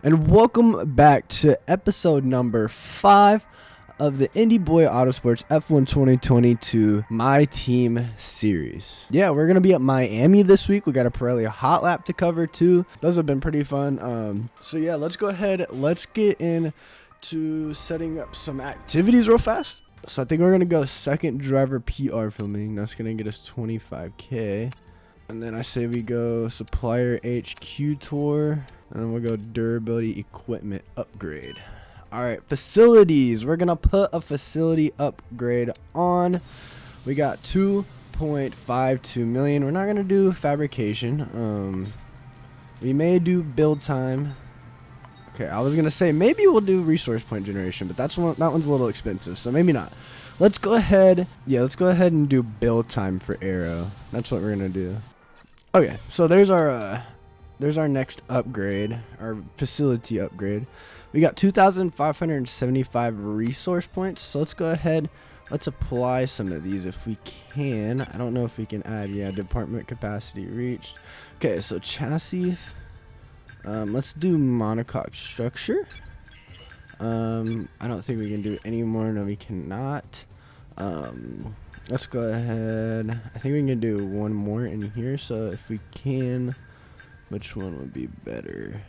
And welcome back to episode number 5 of the Indy Boys Autosports F1 2022 My Team series. Yeah, we're gonna be at Miami this week. We got a Pirelli hot lap to cover too. Those have been pretty fun. So yeah, let's go ahead. Let's get into setting up some activities real fast. So I think we're gonna go second driver PR filming. That's gonna get us 25K. And then I say we go supplier HQ tour. And then we'll go durability equipment upgrade. All right, facilities. We're gonna put a facility upgrade on. We got 2.52 million. We're not gonna do fabrication. We may do build time. Okay, I was gonna say maybe we'll do resource point generation, but that one's a little expensive, so maybe not. Let's go ahead. Yeah, let's go ahead and do build time for Aero. That's what we're gonna do. Okay, so there's our next upgrade, our facility upgrade. We got 2,575 resource points. So let's go ahead. Let's apply some of these if we can. I don't know if we can add. Yeah, department capacity reached. Okay, so chassis. Let's do monocoque structure. I don't think we can do any more. No, we cannot. Let's go ahead. I think we can do one more in here. So if we can, which one would be better?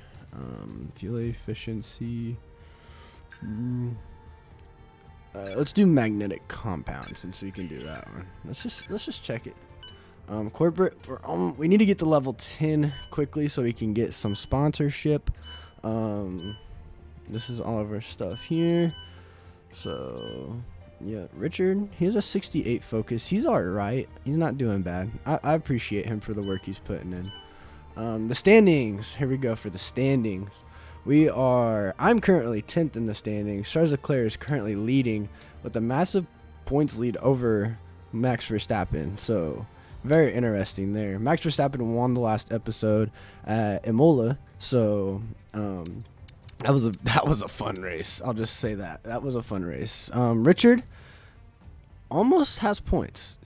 Fuel efficiency. Let's do magnetic compound since we can do that one. Let's just check it. Corporate. We need to get to level 10 quickly so we can get some sponsorship. This is all of our stuff here. So yeah, Richard, he has a 68 focus. He's alright. He's not doing bad. I appreciate him for the work he's putting in. The standings. Here we go for the standings. I'm currently 10th in the standings. Charles Leclerc is currently leading with a massive points lead over Max Verstappen. So very interesting there. Max Verstappen won the last episode at Imola. So that was a fun race. I'll just say that was a fun race. Richard almost has points.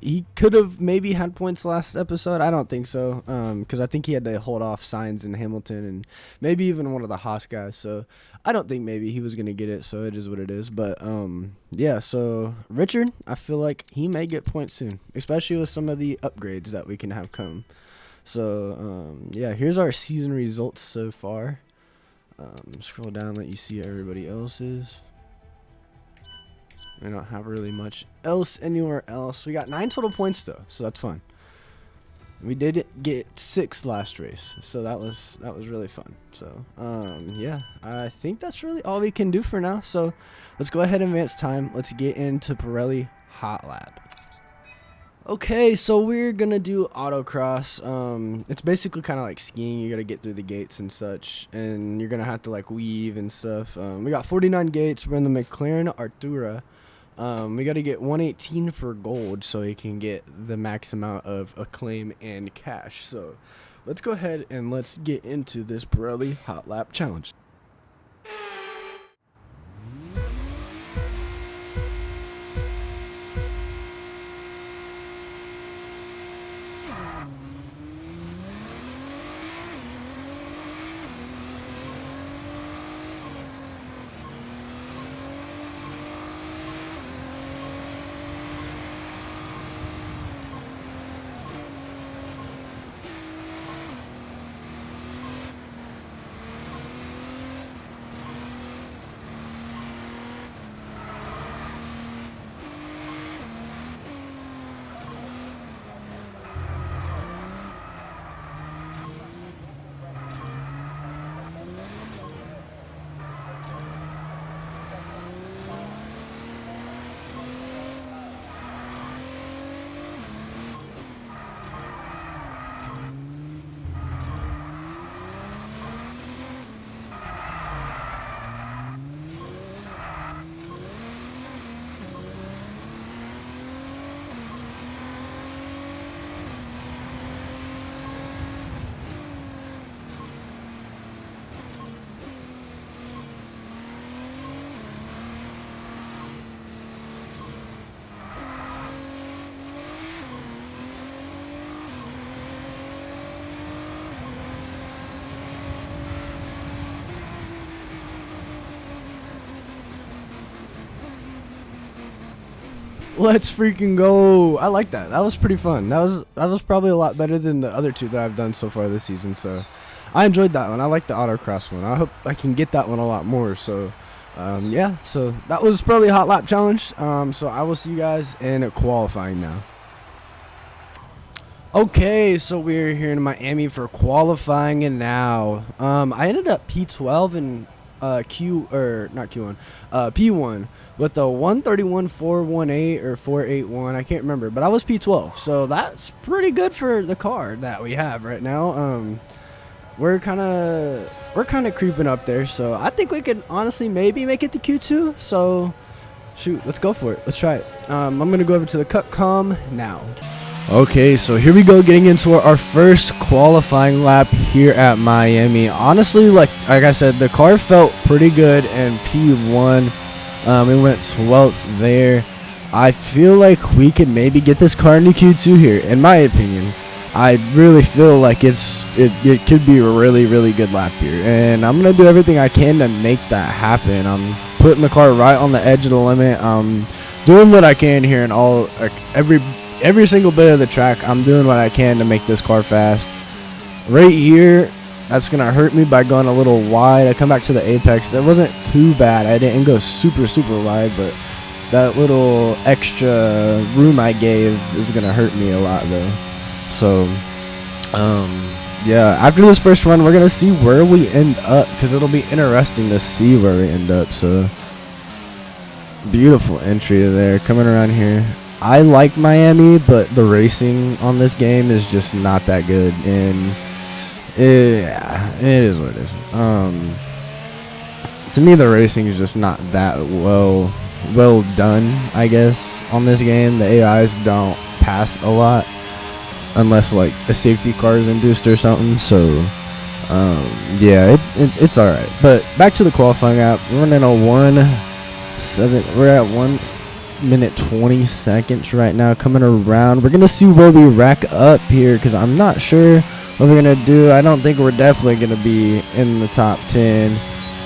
He could have maybe had points last episode. I don't think so, because I think he had to hold off Sainz and Hamilton and maybe even one of the Haas guys. So I don't think maybe he was going to get it, so it is what it is. But yeah, so Richard, I feel like he may get points soon, especially with some of the upgrades that we can have come. So yeah, here's our season results so far. Scroll down, let you see everybody else's. We don't have really much else anywhere else. We got 9 total points though, so that's fun. We did get 6 last race, so that was really fun. So yeah, I think that's really all we can do for now. So let's go ahead and advance time. Let's get into Pirelli hot lap. Okay, so we're gonna do autocross. It's basically kind of like skiing. You gotta get through the gates and such, and you're gonna have to like weave and stuff. We got 49 gates. We're in the McLaren Artura. We got to get 118 for gold so he can get the max amount of acclaim and cash. So let's go ahead and let's get into this Pirelli hot lap challenge. Let's freaking go. I like that. That was pretty fun. That was probably a lot better than the other two that I've done so far this season. So I enjoyed that one. I like the autocross one. I hope I can get that one a lot more. So yeah, so that was probably a hot lap challenge. So I will see you guys in qualifying now. Okay, so we're here in Miami for qualifying, and now I ended up P12 and P1 with the 131.418 or 481. I can't remember, but I was P12, so that's pretty good for the car that we have right now. We're kind of creeping up there, so I think we could honestly maybe make it to Q2. So shoot, let's go for it. Let's try it. I'm gonna go over to the cut com now. Okay, so here we go, getting into our first qualifying lap here at Miami. Honestly, like I said, the car felt pretty good in P1. It went 12th there. I feel like we could maybe get this car into Q2 here, in my opinion. I really feel like it could be a really, really good lap here, and I'm gonna do everything I can to make that happen. I'm putting the car right on the edge of the limit. I'm doing what I can here in every single bit of the track. I'm doing what I can to make this car fast. Right here, that's gonna hurt me by going a little wide. I come back to the apex. That wasn't too bad. I didn't go super wide, but that little extra room I gave is gonna hurt me a lot though. So yeah, after this first run, we're gonna see where we end up, because it'll be interesting to see where we end up. So beautiful entry there, coming around here. I like Miami, but the racing on this game is just not that good, and yeah, it is what it is. To me, the racing is just not that well done, I guess, on this game. The AIs don't pass a lot unless like a safety car is induced or something. So yeah, it's all right. But back to the qualifying app. We're running a 1:07. We're at 1 minute 20 seconds right now, coming around. We're gonna see where we rack up here, because I'm not sure what we're gonna do. I don't think we're definitely gonna be in the top 10,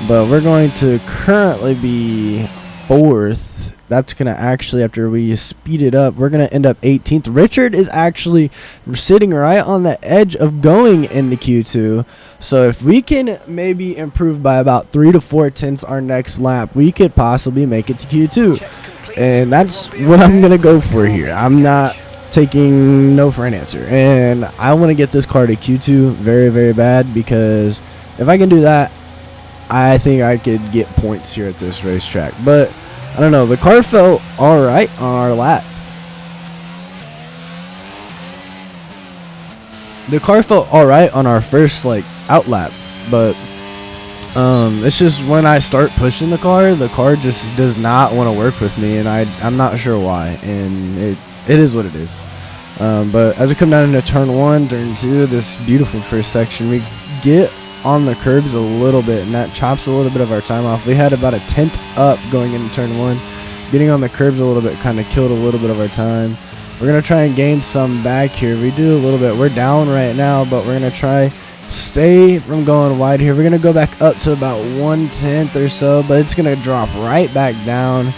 but we're going to currently be 4th. That's gonna actually, after we speed it up, we're gonna end up 18th. Richard is actually sitting right on the edge of going into Q2, so if we can maybe improve by about 3 to 4 tenths our next lap, we could possibly make it to Q2. And that's what I'm going to go for here. I'm not taking no for an answer. And I want to get this car to Q2 very, very bad, because if I can do that, I think I could get points here at this racetrack. But I don't know. The car felt all right on our lap. The car felt all right on our first out lap, but it's just when I start pushing the car just does not want to work with me, and I'm not sure why, and it is what it is. But as we come down into turn 1, turn 2, this beautiful first section, we get on the curbs a little bit, and that chops a little bit of our time off. We had about a tenth up going into turn 1. Getting on the curbs a little bit kind of killed a little bit of our time. We're going to try and gain some back here. We do a little bit. We're down right now, but we're going to try stay from going wide here. We're going to go back up to about 1/10 or so, but it's going to drop right back down.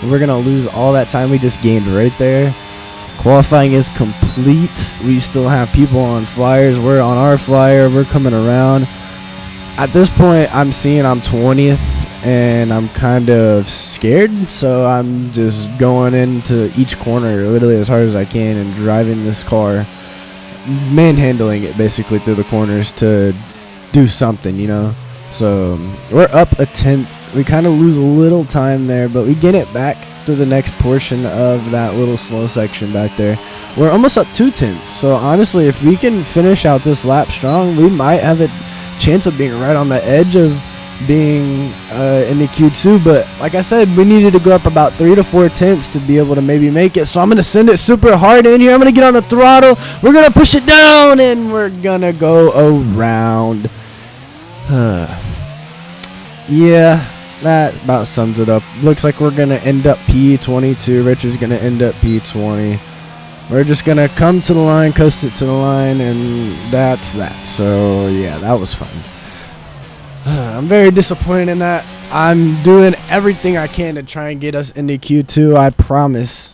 And we're going to lose all that time we just gained right there. Qualifying is complete. We still have people on flyers. We're on our flyer. We're coming around. At this point, I'm seeing I'm 20th, and I'm kind of scared, so I'm just going into each corner literally as hard as I can and driving this car, manhandling it basically through the corners to do something, you know. So we're up a tenth. We kind of lose a little time there, but we get it back through the next portion of that little slow section back there. We're almost up 2 tenths. So honestly, if we can finish out this lap strong, we might have a chance of being right on the edge of being in the Q2. But like I said, we needed to go up about 3 to 4 tenths to be able to maybe make it. So I'm going to send it super hard in here. I'm going to get on the throttle. We're going to push it down, and we're going to go around. Yeah, that about sums it up. Looks like we're going to end up P22. Richard's going to end up P20. We're just going to come to the line, coast it to the line, and that's that. So, yeah, that was fun. I'm very disappointed in that. I'm doing everything I can to try and get us into Q2. I promise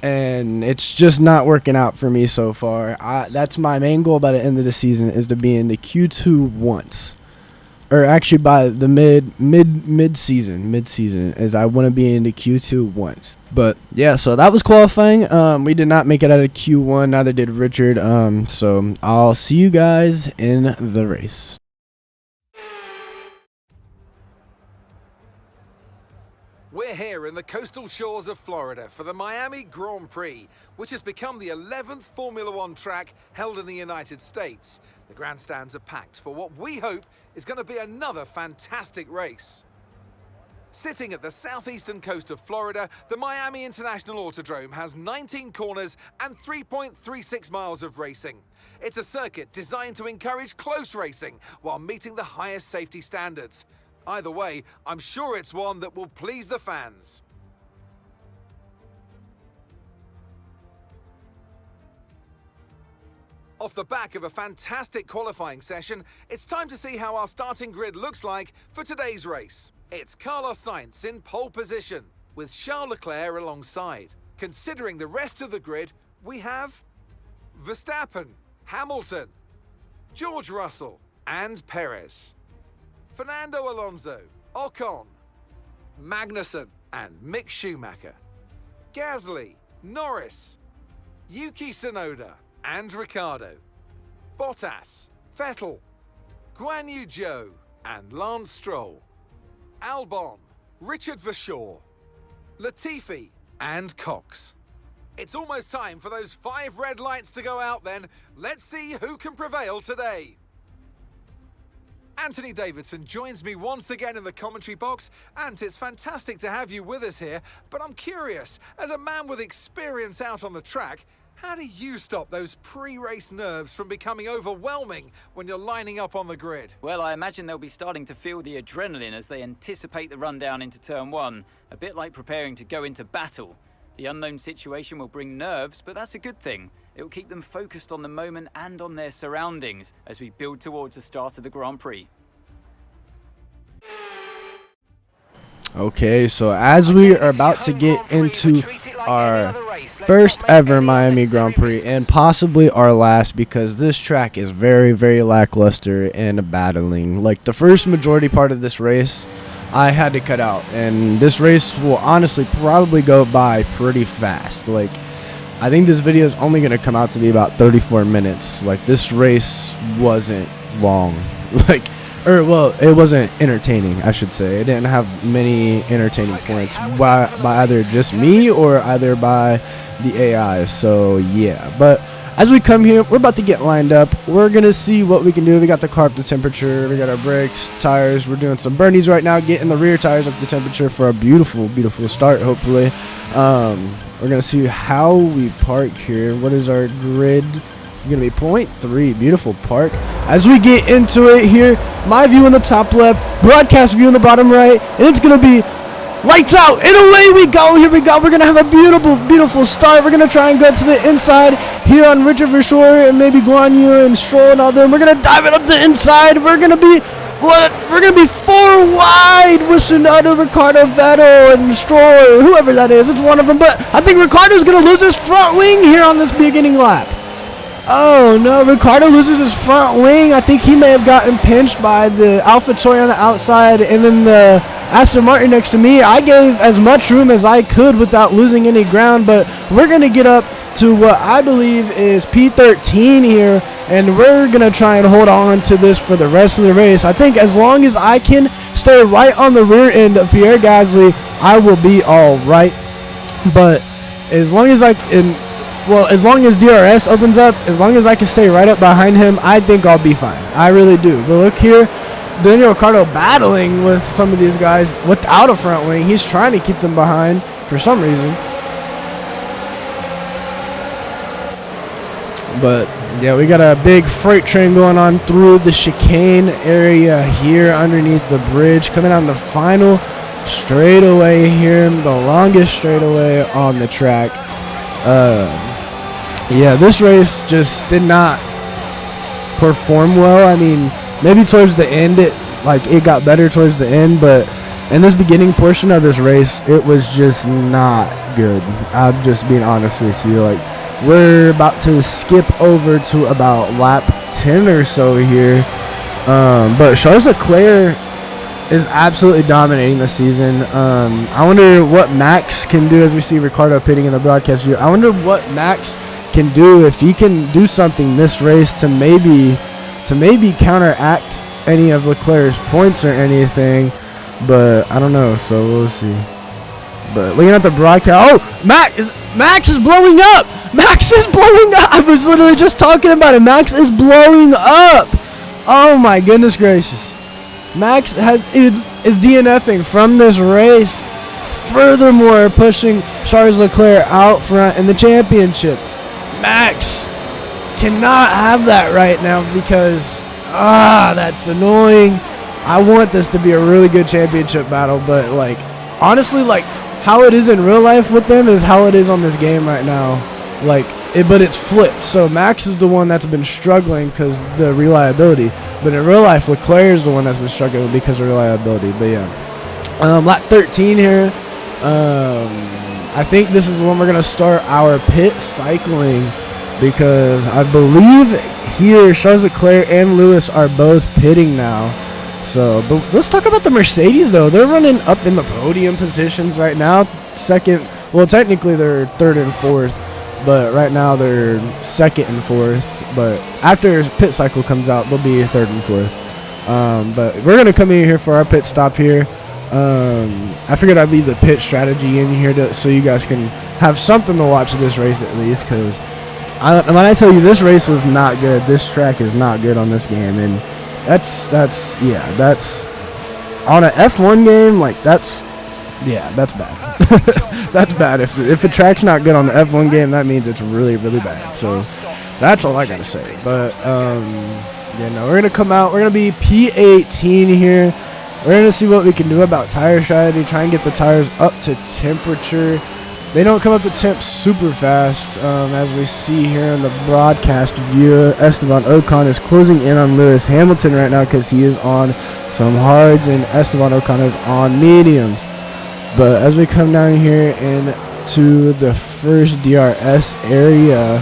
and it's just not working out for me so far. That's my main goal by the end of the season, is to be in the Q2 once. Or actually by the mid-season, is I want to be in the Q2 once. But yeah, so that was qualifying. We did not make it out of Q1, neither did Richard. So I'll see you guys in the race. We're here in the coastal shores of Florida for the Miami Grand Prix, which has become the 11th Formula One track held in the United States. The grandstands are packed for what we hope is going to be another fantastic race. Sitting at the southeastern coast of Florida, the Miami International Autodrome has 19 corners and 3.36 miles of racing. It's a circuit designed to encourage close racing while meeting the highest safety standards. Either way, I'm sure it's one that will please the fans. Off the back of a fantastic qualifying session, it's time to see how our starting grid looks like for today's race. It's Carlos Sainz in pole position, with Charles Leclerc alongside. Considering the rest of the grid, we have Verstappen, Hamilton, George Russell, and Perez. Fernando Alonso, Ocon, Magnussen, and Mick Schumacher. Gasly, Norris, Yuki Tsunoda, and Ricciardo. Bottas, Vettel, Guan Yu Zhou, and Lance Stroll. Albon, Richard Verschoor, Latifi, and Cox. It's almost time for those 5 red lights to go out then. Let's see who can prevail today. Anthony Davidson joins me once again in the commentary box. Ant, it's fantastic to have you with us here, but I'm curious, as a man with experience out on the track, how do you stop those pre-race nerves from becoming overwhelming when you're lining up on the grid? Well, I imagine they'll be starting to feel the adrenaline as they anticipate the rundown into turn 1, a bit like preparing to go into battle. The unknown situation will bring nerves, but that's a good thing. It will keep them focused on the moment and on their surroundings as we build towards the start of the Grand Prix. Okay, so as we are about to get into our first ever Miami Grand Prix, and possibly our last, because this track is very, very lackluster and battling. Like, the first majority part of this race, I had to cut out, and this race will honestly probably go by pretty fast. Like, I think this video is only going to come out to be about 34 minutes. Like, this race wasn't long. Well, it wasn't entertaining, I should say. It didn't have many entertaining points by either just me or either by the AI. So, yeah. But as we come here, we're about to get lined up. We're going to see what we can do. We got the car up to temperature. We got our brakes, tires. We're doing some burnies right now, getting the rear tires up to temperature for a beautiful, beautiful start, hopefully. We're going to see how we park here. What is our grid? Going to be 0.3. Beautiful park. As we get into it here, my view in the top left, broadcast view in the bottom right, and it's going to be lights out, and away we go. Here we go. We're going to have a beautiful, beautiful start. We're going to try and go to the inside here on Richard Verschoor and maybe Guan Yu and Stroll and all them. We're going to dive it up the inside. We're going to be 4 wide with Tsunoda, Ricciardo, Vettel, and Stroll, or whoever that is. It's one of them, but I think Ricciardo's going to lose his front wing here on this beginning lap. Oh no, Ricciardo loses his front wing. I think he may have gotten pinched by the AlphaTauri on the outside and then the Aston Martin next to me. I gave as much room as I could without losing any ground, but we're going to get up to what I believe is P13 here, and we're going to try and hold on to this for the rest of the race. I think as long as I can stay right on the rear end of Pierre Gasly, I will be all right. But as long as as long as DRS opens up, as long as I can stay right up behind him, I think I'll be fine. I really do. But look here, Daniel Ricciardo battling with some of these guys without a front wing. He's trying to keep them behind for some reason. But yeah, we got a big freight train going on through the chicane area here underneath the bridge, coming on the final straightaway here, the longest straightaway on the track. Yeah, this race just did not perform well. I mean, maybe towards the end it got better towards the end, but in this beginning portion of this race, it was just not good. I'm just being honest with you. Like, we're about to skip over to about lap 10 or so here. But Charles Leclerc is absolutely dominating the season. I wonder what Max can do, as we see Ricardo pitting in the broadcast view. I wonder what Max can do, if he can do something this race to maybe counteract any of Leclerc's points or anything. But I don't know, so we'll see. But looking at the broadcast, oh, Max is blowing up. Max is blowing up. I was literally just talking about it. Max is blowing up. Oh my goodness gracious. Max is DNFing from this race, furthermore pushing Charles Leclerc out front in the championship. Max cannot have that right now because, that's annoying. I want this to be a really good championship battle, but, like, honestly, like, how it is in real life with them is how it is on this game right now. Like, but it's flipped. So Max is the one that's been struggling because the reliability. But in real life, Leclerc is the one that's been struggling because of reliability. But yeah, lap 13 here. I think this is when we're gonna start our pit cycling, because I believe here Charles Leclerc and Lewis are both pitting now. So, but let's talk about the Mercedes though. They're running up in the podium positions right now. Second, well, technically they're third and fourth, but right now they're second and fourth. But after pit cycle comes out, they'll be third and fourth. But we're gonna come in here for our pit stop here. I figured I'd leave the pit strategy in here so you guys can have something to watch this race at least, because when I tell you this race was not good, this track is not good on this game, and that's on an F1 game, like that's bad. That's bad. If a track's not good on the F1 game, that means it's really, really bad. So that's all I gotta say. But we're gonna come out. We're gonna be P18 here. We're gonna see what we can do about tire strategy. Try and get the tires up to temperature. They don't come up to temp super fast, as we see here in the broadcast view. Esteban Ocon is closing in on Lewis Hamilton right now because he is on some hards and Esteban Ocon is on mediums. But as we come down here into the first DRS area,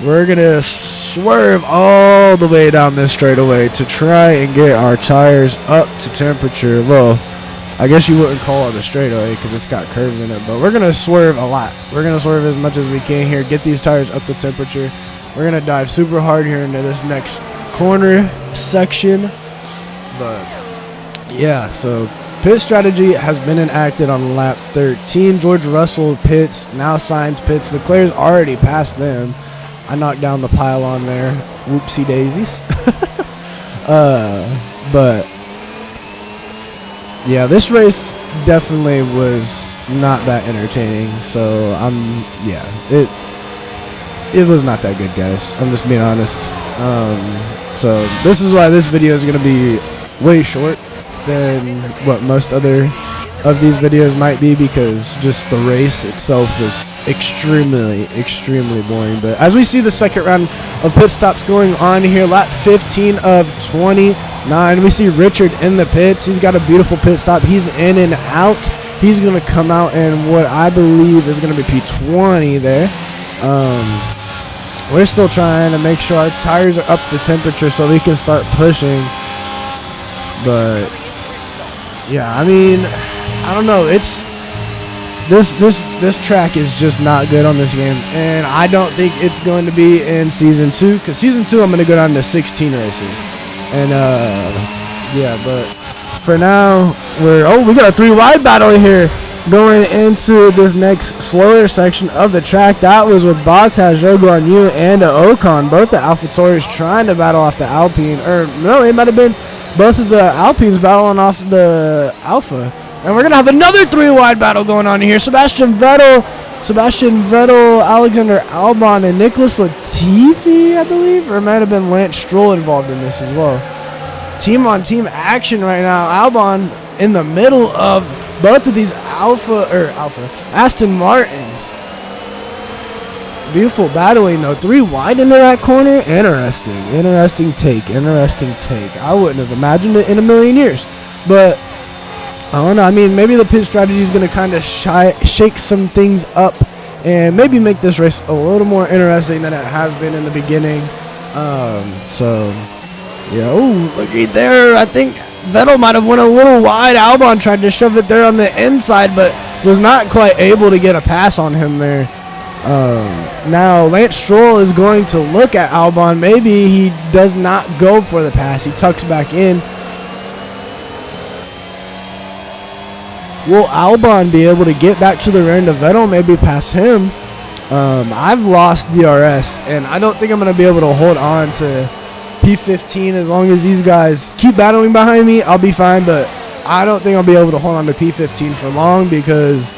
we're going to swerve all the way down this straightaway to try and get our tires up to temperature. Well, I guess you wouldn't call it a straightaway because it's got curves in it, but we're going to swerve a lot. We're going to swerve as much as we can here, get these tires up to temperature. We're going to dive super hard here into this next corner section. But yeah, so pit strategy has been enacted on lap 13. George Russell pits, now Sainz pits. Leclerc's already passed them. I knocked down the pylon there. Whoopsie daisies. But yeah, this race definitely was not that entertaining. So it was not that good, guys. I'm just being honest. So this is why this video is gonna be way short than what most other of these videos might be, because just the race itself was extremely boring. But as we see the second round of pit stops going on here, lap 15 of 29, we see Richard in the pits. He's got a beautiful pit stop. He's in and out. He's going to come out in what I believe is going to be P20 there. We're still trying to make sure our tires are up to temperature so we can start pushing. But yeah, I mean, I don't know. It's this track is just not good on this game, and I don't think it's going to be in season 2, because season 2 I'm going to go down to 16 races, and yeah. But for now, we got a 3 wide battle here going into this next slower section of the track. That was with Bottas, Zhou Guanyu, and Ocon, both the AlphaTauris trying to battle off the Alpine, or no, it might have been both of the Alpines battling off the Alpha. And we're going to have another 3 wide battle going on here. Sebastian Vettel, Alexander Albon, and Nicholas Latifi, I believe, or it might have been Lance Stroll involved in this as well. Team on team action right now. Albon in the middle of both of these Aston Martins. Beautiful battling though. 3 wide into that corner. Interesting take. I wouldn't have imagined it in a million years. But I don't know. I mean, maybe the pit strategy is going to kind of shake some things up and maybe make this race a little more interesting than it has been in the beginning. So, yeah. Oh, looky there. I think Vettel might have went a little wide. Albon tried to shove it there on the inside, but was not quite able to get a pass on him there. Now Lance Stroll is going to look at Albon. Maybe he does not go for the pass. He tucks back in. Will Albon be able to get back to the rear end of Vettel, maybe pass him? I've lost DRS, and I don't think I'm going to be able to hold on to P15 as long as these guys keep battling behind me. I'll be fine, but I don't think I'll be able to hold on to P15 for long because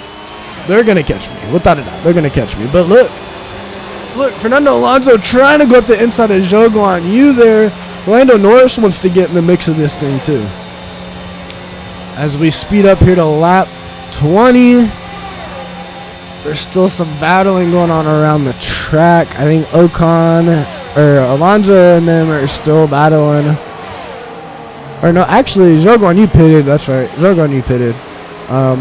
they're going to catch me. Without a doubt, they're going to catch me. But look, Fernando Alonso trying to go up the inside of Zhou Guan Yu there. Lando Norris wants to get in the mix of this thing too. As we speed up here to lap 20, there's still some battling going on around the track. I think Alonso and them are still battling. Or no, actually, Zhou Guan Yu pitted. That's right, Zhou Guan Yu pitted.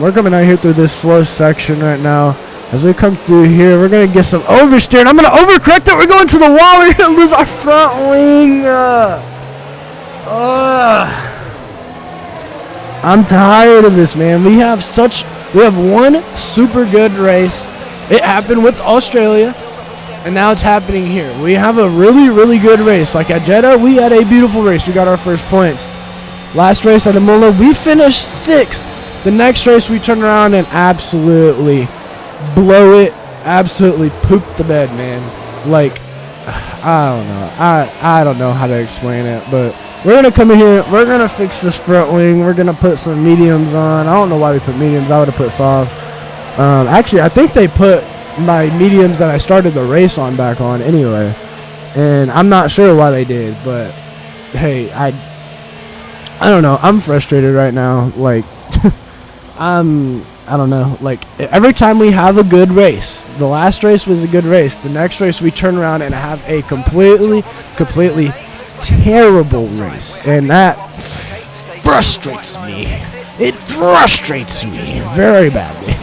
We're coming out here through this slow section right now. As we come through here, we're going to get some oversteer. And I'm going to overcorrect it. We're going to the wall. We're going to lose our front wing. I'm tired of this, man. We have one super good race. It happened with Australia, and now it's happening here. We have a really, really good race. Like at Jeddah, we had a beautiful race. We got our first points. Last race at Imola, we finished 6th. The next race, we turn around and absolutely blow it. Absolutely poop the bed, man. Like, I don't know. I don't know how to explain it, but we're going to come in here. We're going to fix this front wing. We're going to put some mediums on. I don't know why we put mediums. I would have put soft. Actually, I think they put my mediums that I started the race on back on anyway. And I'm not sure why they did, but hey, I don't know. I'm frustrated right now. Like, I don't know. Like, every time we have a good race, the last race was a good race. The next race we turn around and have a completely terrible race, and that frustrates me. It frustrates me very badly.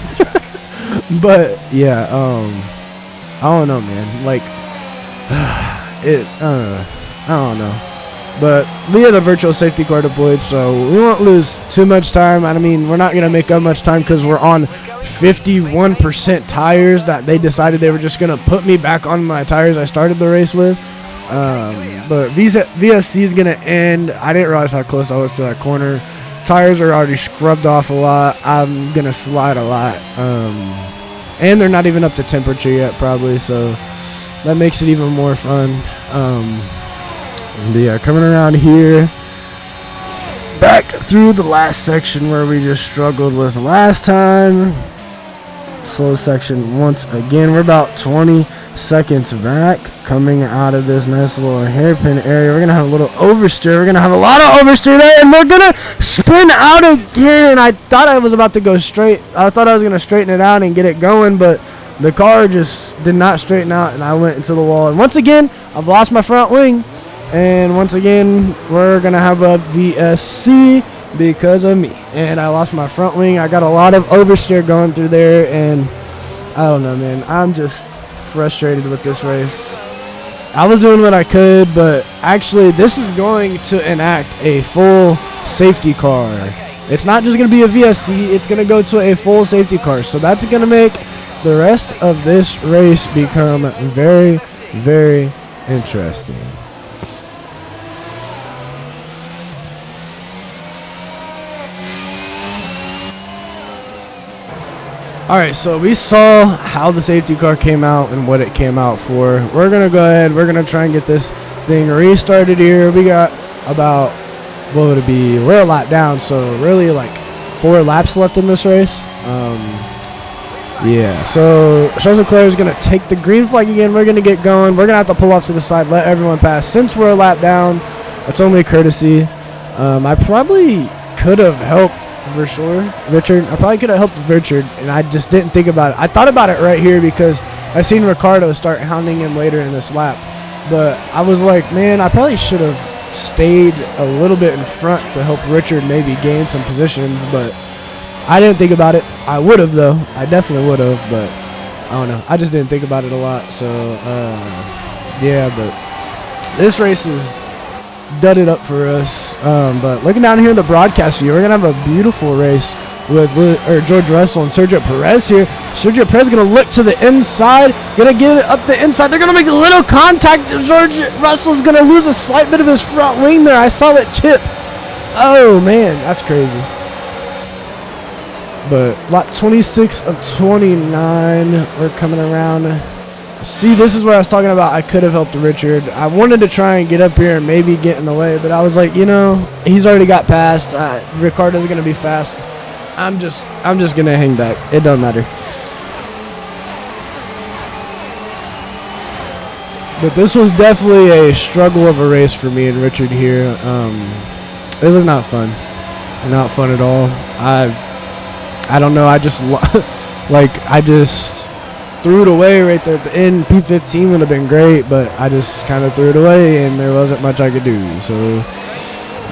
But yeah, I don't know, man. Like, I don't know. But we had a virtual safety car deployed, so we won't lose too much time. I mean, we're not going to make up much time because we're on 51% tires that they decided they were just going to put me back on my tires I started the race with. But VSC is going to end. I didn't realize how close I was to that corner. Tires are already scrubbed off a lot. I'm going to slide a lot. And they're not even up to temperature yet, probably, so that makes it even more fun. But yeah, coming around here, back through the last section where we just struggled with last time. Slow section once again. We're about 20 seconds back coming out of this nice little hairpin area. We're going to have a little oversteer. We're going to have a lot of oversteer there, and we're going to spin out again. I thought I was about to go straight. I thought I was going to straighten it out and get it going, but the car just did not straighten out, and I went into the wall. And once again, I've lost my front wing. And once again, we're going to have a VSC because of me. And I lost my front wing. I got a lot of oversteer going through there. And I don't know, man. I'm just frustrated with this race. I was doing what I could, but actually this is going to enact a full safety car. It's not just going to be a VSC. It's going to go to a full safety car. So that's going to make the rest of this race become very, very interesting. Alright, so we saw how the safety car came out and what it came out for. We're going to go ahead. We're going to try and get this thing restarted here. We got about, what would it be? We're a lap down, so really like 4 laps left in this race. Yeah, so Charles Leclerc is going to take the green flag again. We're going to get going. We're going to have to pull off to the side, let everyone pass. Since we're a lap down, it's only a courtesy. I probably could have helped for sure Richard. I probably could have helped Richard, and I just didn't think about it. I thought about it right here because I seen Ricardo start hounding him later in this lap. But I was like, man, I probably should have stayed a little bit in front to help Richard maybe gain some positions. But I didn't think about it. I would have, though. I definitely would have, but I don't know. I just didn't think about it a lot. So, yeah, but this race is dudded up for us. But looking down here in the broadcast view, we're going to have a beautiful race with George Russell and Sergio Perez here. Sergio Perez going to look to the inside, going to get it up the inside. They're going to make a little contact. George Russell's going to lose a slight bit of his front wing there. I saw that chip. Oh, man, that's crazy. But lap 26 of 29, we're coming around. See, this is what I was talking about. I could have helped Richard. I wanted to try and get up here and maybe get in the way, but I was like, you know, he's already got past. Ricardo's going to be fast. I'm just going to hang back. It doesn't matter. But this was definitely a struggle of a race for me and Richard here. It was not fun. Not fun at all. I don't know. I just I just threw it away right there at the end. P15 would have been great, but I just kind of threw it away, and there wasn't much I could do. So,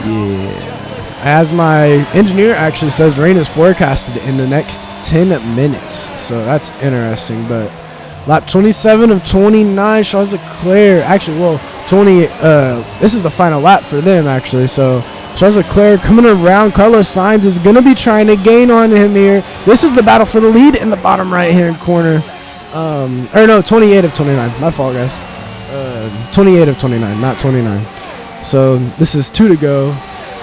yeah. As my engineer actually says, rain is forecasted in the next 10 minutes. So that's interesting. But lap 27 of 29, Charles Leclerc. Actually, well, 20. This is the final lap for them, actually. So Charles Leclerc coming around. Carlos Sainz is going to be trying to gain on him here. This is the battle for the lead in the bottom right-hand corner. 28 of 29. My fault, guys. 28 of 29, not 29. So this is 2 to go,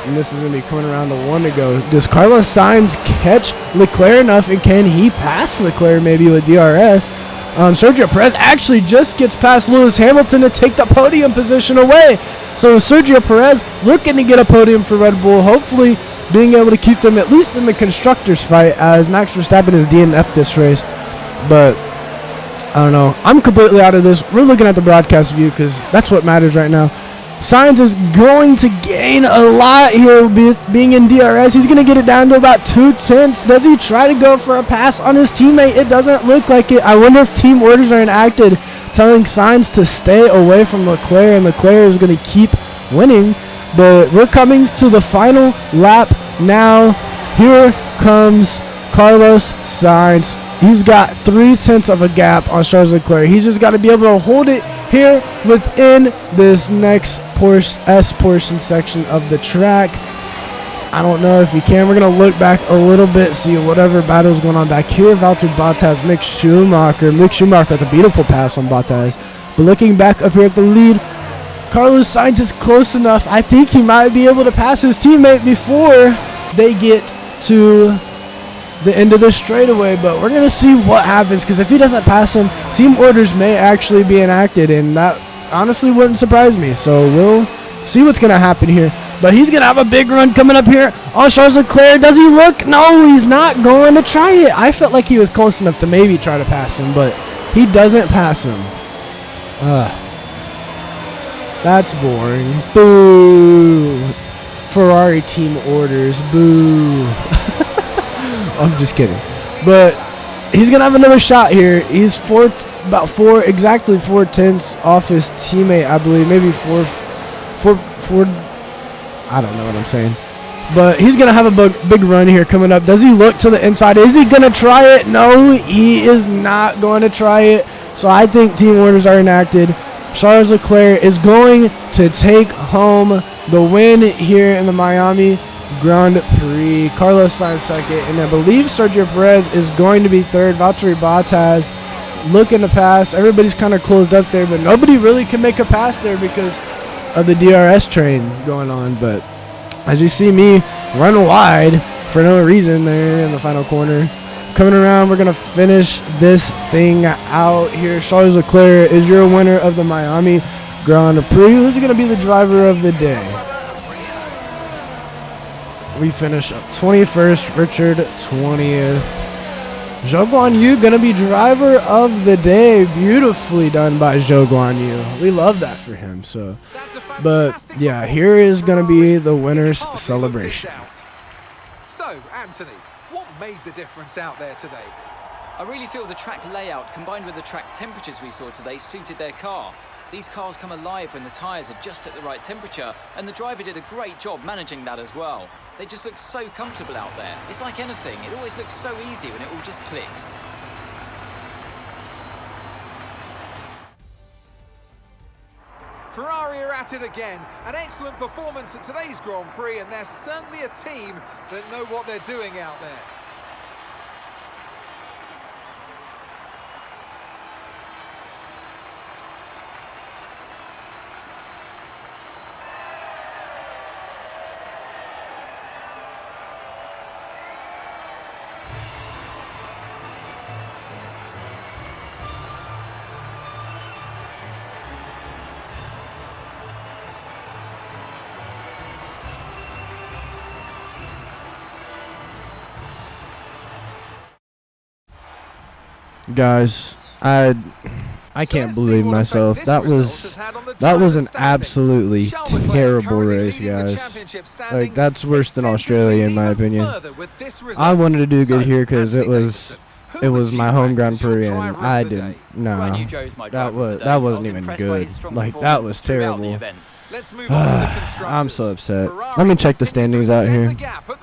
and this is going to be coming around to 1 to go. Does Carlos Sainz catch Leclerc enough, and can he pass Leclerc maybe with DRS? Sergio Perez actually just gets past Lewis Hamilton to take the podium position away. So Sergio Perez looking to get a podium for Red Bull, hopefully being able to keep them at least in the constructors fight, as Max Verstappen has DNF'd this race. But I don't know. I'm completely out of this. We're looking at the broadcast view because that's what matters right now. Sainz is going to gain a lot here being in DRS. He's going to get it down to about 2/10. Does he try to go for a pass on his teammate? It doesn't look like it. I wonder if team orders are enacted telling Sainz to stay away from Leclerc, and Leclerc is going to keep winning. But we're coming to the final lap now. Here comes Carlos Sainz. He's got 0.3 of a gap on Charles Leclerc. He's just got to be able to hold it here within this next S portion section of the track. I don't know if he can. We're going to look back a little bit, see whatever battle is going on back here. Valtteri Bottas, Mick Schumacher. Mick Schumacher with a beautiful pass on Bottas. But looking back up here at the lead, Carlos Sainz is close enough. I think he might be able to pass his teammate before they get to the end of the straightaway, but we're going to see what happens, because if he doesn't pass him, team orders may actually be enacted, and that honestly wouldn't surprise me. So we'll see what's going to happen here. But he's going to have a big run coming up here on Charles Leclerc. Does he look? No, he's not going to try it. I felt like he was close enough to maybe try to pass him, but he doesn't pass him. That's boring. Boo. Ferrari team orders. Boo. I'm just kidding. But he's going to have another shot here. He's exactly 4/10 off his teammate, I believe. Maybe four. I don't know what I'm saying. But he's going to have a big run here coming up. Does he look to the inside? Is he going to try it? No, he is not going to try it. So I think team orders are enacted. Charles Leclerc is going to take home the win here in the Miami Grand Prix. Carlos Sainz second, and I believe Sergio Perez is going to be third. Valtteri Bottas looking to pass. Everybody's kind of closed up there, but nobody really can make a pass there because of the DRS train going on. But as you see me run wide for no reason there in the final corner. Coming around, we're going to finish this thing out here. Charles Leclerc is your winner of the Miami Grand Prix. Who's going to be the driver of the day? We finish up 21st, Richard 20th. Zhou Guanyu going to be driver of the day. Beautifully done by Zhou Guanyu. We love that for him. So, but yeah, here is going to be the winner's celebration. So, Anthony, what made the difference out there today? I really feel the track layout combined with the track temperatures we saw today suited their car. These cars come alive when the tyres are just at the right temperature, and the driver did a great job managing that as well. They just look so comfortable out there. It's like anything, it always looks so easy when it all just clicks. Ferrari are at it again. An excellent performance at today's Grand Prix, and they're certainly a team that know what they're doing out there. Guys, I can't believe myself. That was an absolutely terrible race, guys. Like, that's worse than Australia in my opinion. I wanted to do good here because it was my home Grand Prix, and I didn't. No, that wasn't even good. Like, that was terrible. Let's move on to the constructors. I'm so upset. Let me check the standings out here. Leclerc,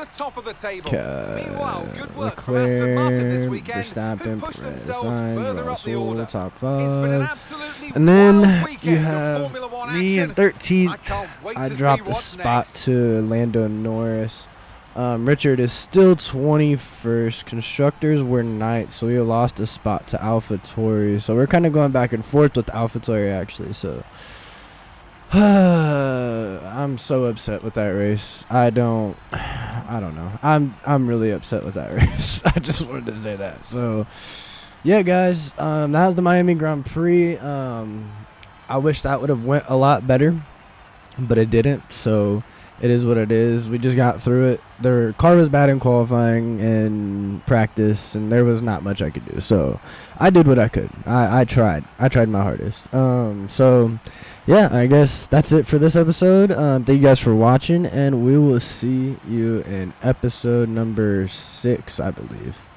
Verstappen, Perez, Sainz, Russell, top 5. And then you have me in 13th. I dropped a spot to Lando Norris. Richard is still 21st. Constructors were 9th, so we lost a spot to AlphaTauri. So we're kind of going back and forth with AlphaTauri, actually. So I'm so upset with that race. I don't know. I'm really upset with that race. I just wanted to say that. So yeah, guys, that was the Miami Grand Prix. I wish that would have went a lot better, but it didn't. So it is what it is. We just got through it. Their car was bad in qualifying and practice, and there was not much I could do. So I did what I could. I tried. I tried my hardest. So yeah, I guess that's it for this episode. Thank you guys for watching, and we will see you in episode number 6, I believe.